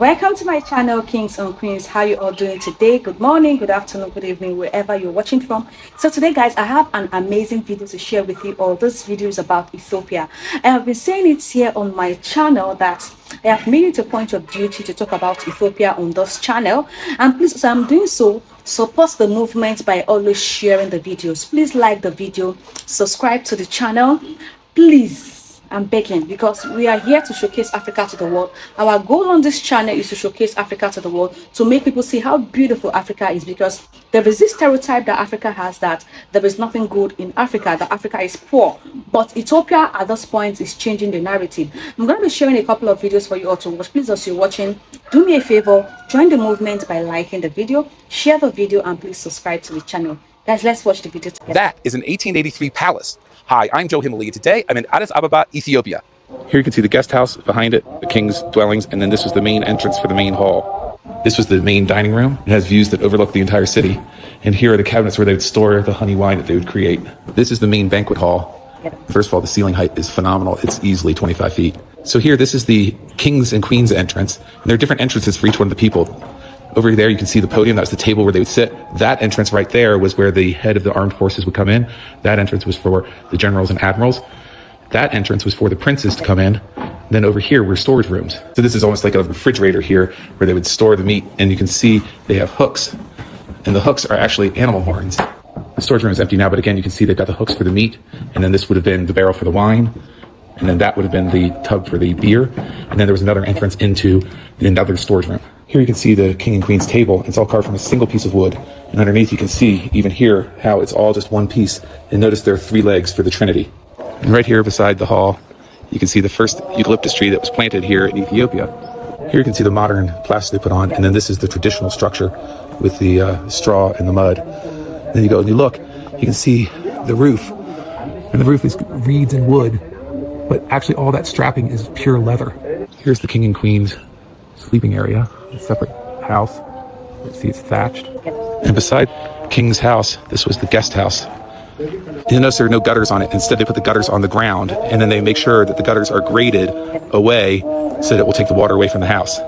Welcome to my channel, Kings and Queens. How you all doing today? Good morning, good afternoon, good evening, wherever you're watching from. So today, guys, I have an amazing video to share with you all. This video is about Ethiopia. I have been saying it here on my channel that I have made it a point of duty to talk about Ethiopia on this channel. And please, as I'm doing so, support the movement by always sharing the videos. Please like the video, subscribe to the channel, please. I'm begging, because we are here to showcase Africa to the world. Our goal on this channel is to showcase Africa to the world, to make people see how beautiful Africa is, because there is this stereotype that Africa has, that there is nothing good in Africa, that Africa is poor. But Ethiopia at this point is changing the narrative. I'm going to be sharing a couple of videos for you all to watch. Please, as you're watching, do me a favor, join the movement by liking the video, share the video, and please subscribe to the channel. Guys, let's watch the video together. That is an 1883 palace. Hi, I'm Joe Himali. Today, I'm in Addis Ababa, Ethiopia. Here you can see the guest house behind it, the king's dwellings, and then this was the main entrance for the main hall. This was the main dining room. It has views that overlook the entire city. And here are the cabinets where they would store the honey wine that they would create. This is the main banquet hall. First of all, the ceiling height is phenomenal. It's easily 25 feet. So here, this is the king's and queen's entrance. And there are different entrances for each one of the people. Over there, you can see the podium. That's the table where they would sit. That entrance right there was where the head of the armed forces would come in. That entrance was for the generals and admirals. That entrance was for the princes to come in. Then over here were storage rooms. So this is almost like a refrigerator here where they would store the meat. And you can see they have hooks. And the hooks are actually animal horns. The storage room is empty now, but again, you can see they've got the hooks for the meat. And then this would have been the barrel for the wine. And then that would have been the tub for the beer. And then there was another entrance into another storage room. Here you can see the king and queen's table. It's all carved from a single piece of wood. And underneath you can see, even here, how it's all just one piece. And notice there are 3 legs for the Trinity. And right here beside the hall, you can see the first eucalyptus tree that was planted here in Ethiopia. Here you can see the modern plaster they put on. And then this is the traditional structure with the straw and the mud. Then you go and you look, you can see the roof. And the roof is reeds and wood. But actually all that strapping is pure leather. Here's the king and queen's sleeping area, a separate house. You see it's thatched. And beside king's house, this was the guest house. You'll notice there are no gutters on it. Instead, they put the gutters on the ground, and then they make sure that the gutters are graded away so that it will take the water away from the house.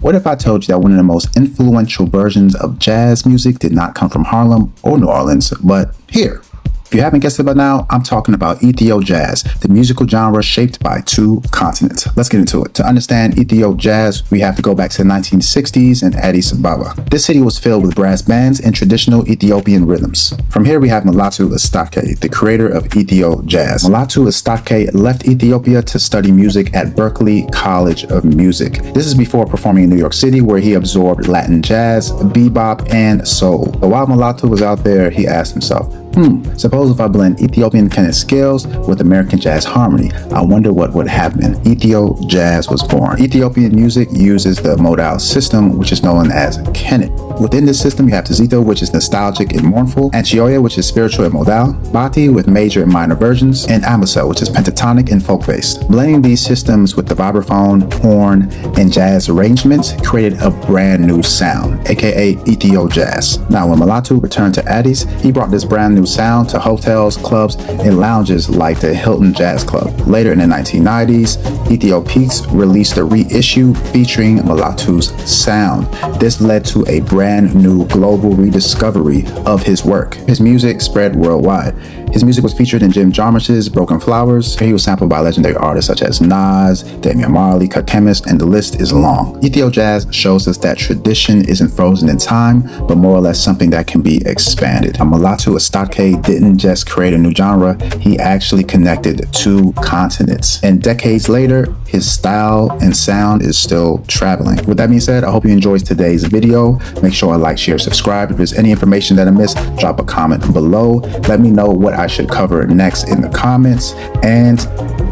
What if I told you that one of the most influential versions of jazz music did not come from Harlem or New Orleans, but here? If you haven't guessed it by now, I'm talking about Ethio-Jazz, the musical genre shaped by 2 continents. Let's get into it. To understand Ethio-Jazz, we have to go back to the 1960s in Addis Ababa. This city was filled with brass bands and traditional Ethiopian rhythms. From here, we have Mulatu Astatke, the creator of Ethio-Jazz. Mulatu Astatke left Ethiopia to study music at Berklee College of Music. This is before performing in New York City, where he absorbed Latin jazz, bebop, and soul. But while Mulatu was out there, he asked himself, suppose if I blend Ethiopian Kennet scales with American jazz harmony, I wonder what would happen. Ethio-Jazz was born. Ethiopian music uses the modal system, which is known as Kennet. Within this system, you have Tizito, which is nostalgic and mournful, Antioya, which is spiritual and modal, Bati with major and minor versions, and Amasa, which is pentatonic and folk-based. Blending these systems with the vibraphone, horn, and jazz arrangements created a brand new sound, aka Ethio-Jazz. Now, when Mulatu returned to Addis, he brought this brand new sound to hotels, clubs, and lounges like the Hilton Jazz Club. Later in the 1990s, Ethio Peaks released a reissue featuring Mulatu's sound. This led to a brand new global rediscovery of his work. His music spread worldwide. His music was featured in Jim Jarmusch's Broken Flowers. He was sampled by legendary artists such as Nas, Damian Marley, Cut Chemist, and the list is long. Ethio-Jazz shows us that tradition isn't frozen in time, but more or less something that can be expanded. Mulatu Astatke didn't just create a new genre, he actually connected 2 continents. And decades later, his style and sound is still traveling. With that being said, I hope you enjoyed today's video. Make sure I like, share, subscribe. If there's any information that I missed, drop a comment below. Let me know what I should cover next in the comments, and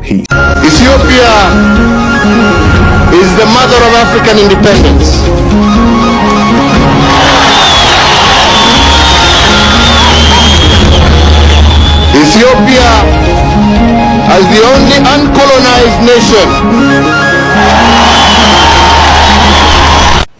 peace. Ethiopia is the mother of African independence. Ethiopia, as the only uncolonized nation,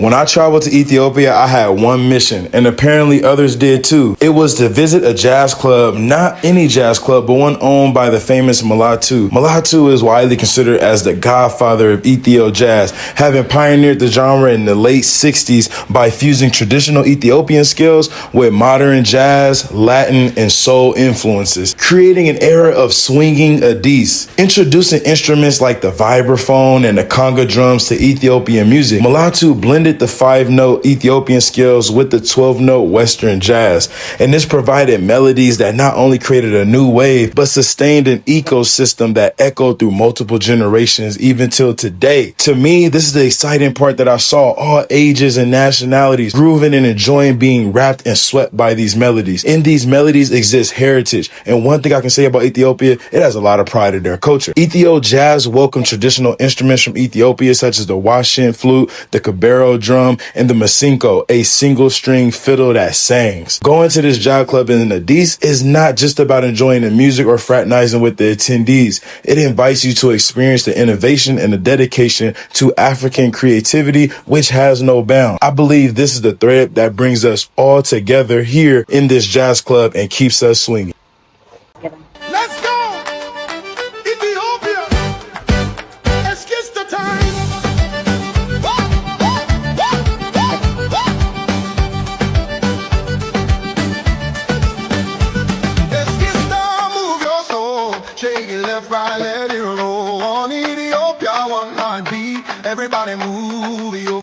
When I traveled to Ethiopia, I had one mission, and apparently others did too. It was to visit a jazz club, not any jazz club, but one owned by the famous Mulatu. Mulatu is widely considered as the godfather of Ethio-Jazz, having pioneered the genre in the late 60s by fusing traditional Ethiopian skills with modern jazz, Latin, and soul influences, creating an era of swinging Adis. Introducing instruments like the vibraphone and the conga drums to Ethiopian music, Mulatu blended the 5-note Ethiopian skills with the 12-note Western jazz, and this provided melodies that not only created a new wave, but sustained an ecosystem that echoed through multiple generations even till today. To me, this is the exciting part that I saw all ages and nationalities grooving and enjoying being wrapped and swept by these melodies. In these melodies exists heritage, and one thing I can say about Ethiopia, it has a lot of pride in their culture. Ethio-Jazz welcomed traditional instruments from Ethiopia such as the Washin flute, the Kabero drum, and the Masinko, a single-string fiddle that sings. Going to this jazz club in the Adis is not just about enjoying the music or fraternizing with the attendees. It invites you to experience the innovation and the dedication to African creativity, which has no bound. I believe this is the thread that brings us all together here in this jazz club and keeps us swinging. Let's go! Ethiopia! It's kiss the time! It's kiss time, move your soul. Shake it left, right, let it roll. On Ethiopia, one line beat. Everybody move your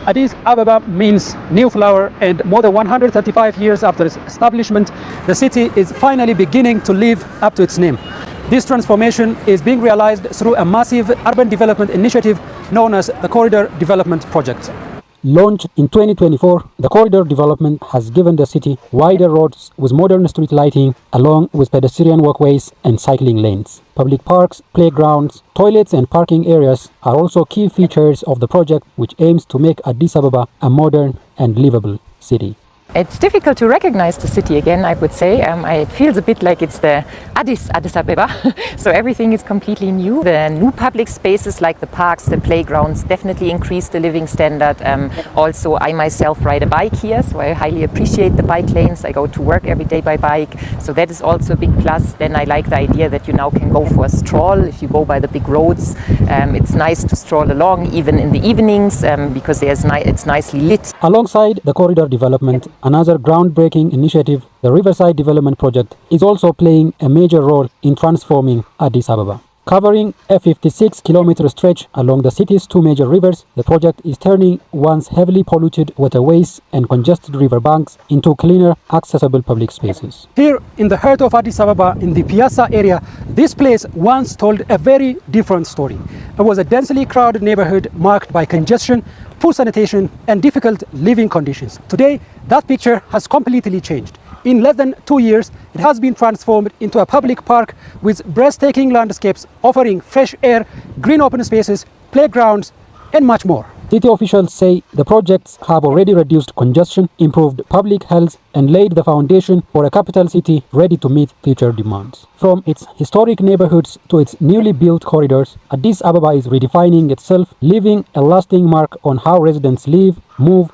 Addis Ababa means new flower, and more than 135 years after its establishment, the city is finally beginning to live up to its name. This transformation is being realized through a massive urban development initiative known as the Corridor Development Project. Launched in 2024, the corridor development has given the city wider roads with modern street lighting, along with pedestrian walkways and cycling lanes. Public parks, playgrounds, toilets and parking areas are also key features of the project, which aims to make Addis Ababa a modern and livable city. It's difficult to recognize the city again, I would say. It feels a bit like it's the Addis Ababa. So everything is completely new. The new public spaces like the parks, the playgrounds definitely increase the living standard. Also, I myself ride a bike here, so I highly appreciate the bike lanes. I go to work every day by bike, so that is also a big plus. Then I like the idea that you now can go for a stroll if you go by the big roads. It's nice to stroll along even in the evenings because it's nicely lit. Alongside the corridor development, another groundbreaking initiative, the Riverside Development Project, is also playing a major role in transforming Addis Ababa. Covering a 56-kilometer stretch along the city's two major rivers, the project is turning once heavily polluted waterways and congested riverbanks into cleaner, accessible public spaces. Here in the heart of Addis Ababa, in the Piazza area, this place once told a very different story. It was a densely crowded neighborhood marked by congestion, poor sanitation, and difficult living conditions. Today, that picture has completely changed. In less than 2 years, it has been transformed into a public park with breathtaking landscapes offering fresh air, green open spaces, playgrounds, and much more. City officials say the projects have already reduced congestion, improved public health, and laid the foundation for a capital city ready to meet future demands. From its historic neighborhoods to its newly built corridors, Addis Ababa is redefining itself, leaving a lasting mark on how residents live, move,